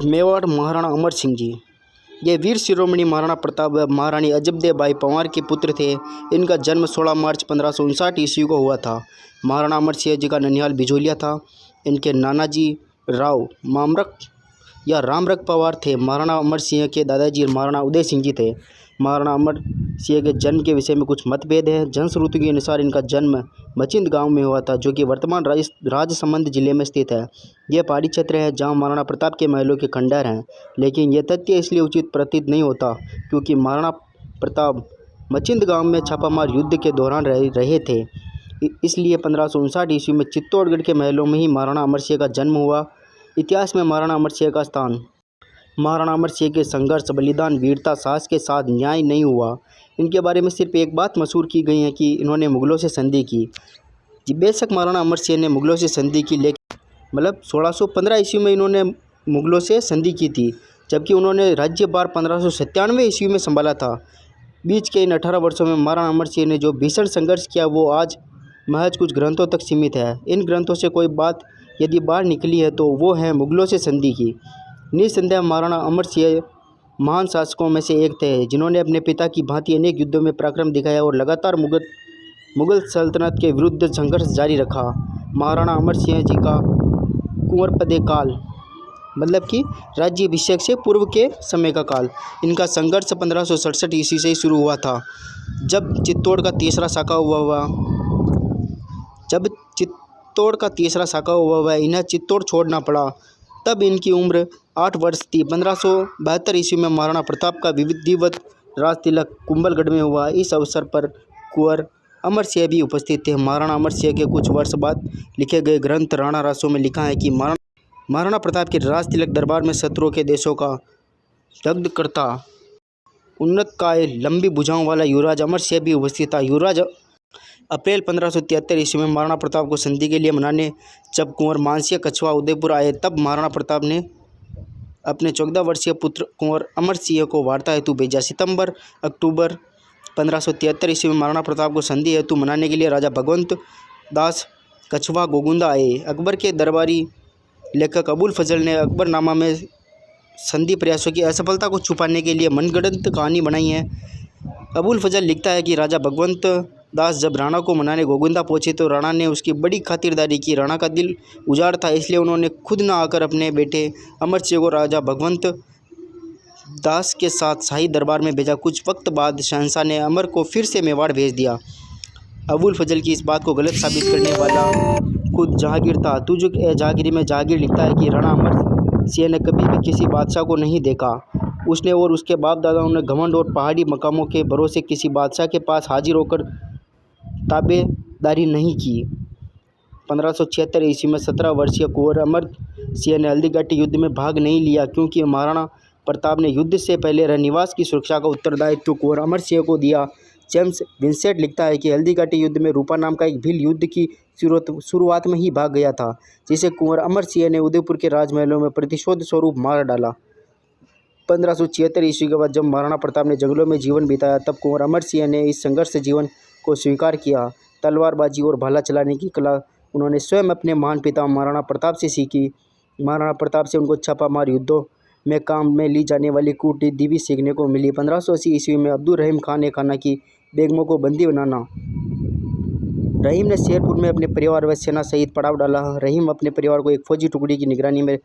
मेवाड़ महाराणा अमर सिंह जी। ये वीर शिरोमणि महाराणा प्रताप व महारानी अजबदेबाई पंवार के पुत्र थे। इनका जन्म 16 मार्च 1559 ईस्वी को हुआ था। महाराणा अमर सिंह जी का ननिहाल बिजोलिया था। इनके नानाजी राव मामरक या रामरक पवार थे। महाराणा अमर सिंह के दादाजी महाराणा उदय सिंह जी थे। महाराणा अमर सिंह के जन्म के विषय में कुछ मतभेद है। जनश्रुति के अनुसार इनका जन्म मचिंद गांव में हुआ था, जो कि वर्तमान राजसमंद जिले में स्थित है। यह पहाड़ी क्षेत्र है जहां महाराणा प्रताप के महलों के खंडहर हैं, लेकिन यह तथ्य इसलिए उचित प्रतीत नहीं होता क्योंकि महाराणा प्रताप मचिंद गांव में छापामार युद्ध के दौरान रहे थे। इसलिए 1559 ईस्वी में चित्तौड़गढ़ के महलों में ही महाराणा अमर सिंह का जन्म हुआ। इतिहास में महाराणा अमर सिंह का स्थान। महाराणा अमर सिंह के संघर्ष, बलिदान, वीरता, साहस के साथ न्याय नहीं हुआ। इनके बारे में सिर्फ एक बात मशहूर की गई है कि इन्होंने मुगलों से संधि की। बेशक महाराणा अमर सिंह ने मुगलों से संधि की, लेकिन 1615 ईस्वी में इन्होंने मुगलों से संधि की थी, जबकि उन्होंने राज्यभार 1597 ईस्वी में संभाला था। बीच के इन 18 वर्षों में महाराणा अमर सिंह ने जो भीषण संघर्ष किया वो आज महज कुछ ग्रंथों तक सीमित है। इन ग्रंथों से कोई बात यदि बाहर निकली है तो वो है मुगलों से संधि की। निस्संदेह महाराणा अमर सिंह महान शासकों में से एक थे, जिन्होंने अपने पिता की भांति अनेक युद्धों में पराक्रम दिखाया और लगातार मुगल सल्तनत के विरुद्ध संघर्ष जारी रखा। महाराणा अमर सिंह जी का कुंवरपदे काल मतलब कि राज्याभिषेक से पूर्व के समय का काल। इनका संघर्ष 1567 ईस्वी से ही शुरू हुआ था, जब चित्तौड़ का तीसरा शाखा हुआ इन्हें चित्तौड़ छोड़ना पड़ा। तब इनकी उम्र 8 वर्ष थी। 1572 ईस्वी में महाराणा प्रताप का विधिवत राज तिलक कुंभलगढ़ में हुआ। इस अवसर पर कुंवर अमर सिंह भी उपस्थित थे। महाराणा अमर सिंह के कुछ वर्ष बाद लिखे गए ग्रंथ राणा रासों में लिखा है कि महाराणा प्रताप के राज तिलक दरबार में शत्रुओं के देशों का दग्धकर्ता, उन्नतकाय, लंबी भुजाओं वाला युवराज अमर सिंह भी उपस्थित था। युवराज अप्रैल 1573 ईस्वी में महाराणा प्रताप को संधि के लिए मनाने जब कुंवर मानसिंह कछवा उदयपुर आए, तब महाराणा प्रताप ने अपने 14 वर्षीय पुत्र कुंवर अमर सिंह को वार्ता हेतु भेजा। सितंबर-अक्टूबर 1573 ईस्वी में महाराणा प्रताप को संधि हेतु मनाने के लिए राजा भगवंत दास कछवा गोगुंदा आए। अकबर के दरबारी लेखक अबुल फजल ने अकबरनामा में संधि प्रयासों की असफलता को छुपाने के लिए मनगढ़ंत कहानी बनाई है। अबुल फजल लिखता है कि राजा भगवंत दास जब राणा को मनाने गोगुंदा पहुंचे तो राणा ने उसकी बड़ी खातिरदारी की। राणा का दिल उजाड़ था, इसलिए उन्होंने खुद न आकर अपने बेटे अमर सिंह को राजा भगवंत दास के साथ शाही दरबार में भेजा। कुछ वक्त बाद शहंशाह ने अमर को फिर से मेवाड़ भेज दिया। अबुल फजल की इस बात को गलत साबित करने वाला खुद जहांगीर था। तुजुक ए जहांगीर में जहांगीर लिखता है कि राणा अमर सिंह ने कभी भी किसी बादशाह को नहीं देखा। उसने और उसके बाप दादाओं ने घमंड और पहाड़ी मकामों के भरोसे किसी बादशाह के पास हाजिर होकर ताबेदारी नहीं की। 1576 ईस्वी में 17 वर्षीय कुंवर अमर सिंह ने हल्दी घाटी युद्ध में भाग नहीं लिया, क्योंकि महाराणा प्रताप ने युद्ध से पहले रहनिवास की सुरक्षा का उत्तरदायित्व कुंवर अमर सिंह को दिया। जेम्स विंसेंट लिखता है कि हल्दी घाटी युद्ध में रूपा नाम का एक भील युद्ध की शुरुआत में ही भाग गया था, जिसे कुंवर अमर सिंह ने उदयपुर के राजमहलों में प्रतिशोध स्वरूप मार डाला। 1576 ईस्वी के बाद जब महाराणा प्रताप ने जंगलों में जीवन बिताया, तब कुंवर अमर सिंह ने इस संघर्ष जीवन को स्वीकार किया। तलवारबाजी और भाला चलाने की कला उन्होंने स्वयं अपने महान पिता महाराणा प्रताप से सीखी। महाराणा प्रताप से उनको छापामार युद्धों में काम में ली जाने वाली कूटनीति भी सीखने को मिली। 1580 ईस्वी में अब्दुल रहीम खान ने खाना की बेगमों को बंदी बनाना। रहीम ने शेरपुर में अपने परिवार व सेना सहित पड़ाव डाला। रहीम अपने परिवार को एक फौजी टुकड़ी की निगरानी में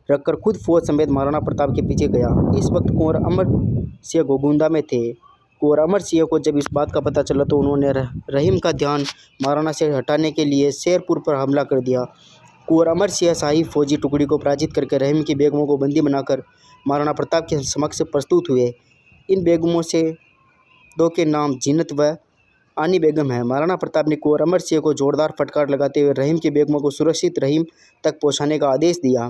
रखकर खुद फौज समेत महाराणा प्रताप के पीछे गया। इस वक्त कुंवर अमर सिंह गोगुंदा में थे। कुंवर अमर सिंह को जब इस बात का पता चला तो उन्होंने रहीम का ध्यान महाराणा से हटाने के लिए शेरपुर पर हमला कर दिया। कुंवर अमर सिंह शाही फौजी टुकड़ी को पराजित करके रहीम की बेगमों को बंदी बनाकर महाराणा प्रताप के समक्ष प्रस्तुत हुए। इन बेगमों से दो के नाम जीनत व आनी बेगम है। महाराणा प्रताप ने कुंवर अमर सिंह को जोरदार फटकार लगाते हुए रहीम की बेगमों को सुरक्षित रहीम तक पहुँचाने का आदेश दिया।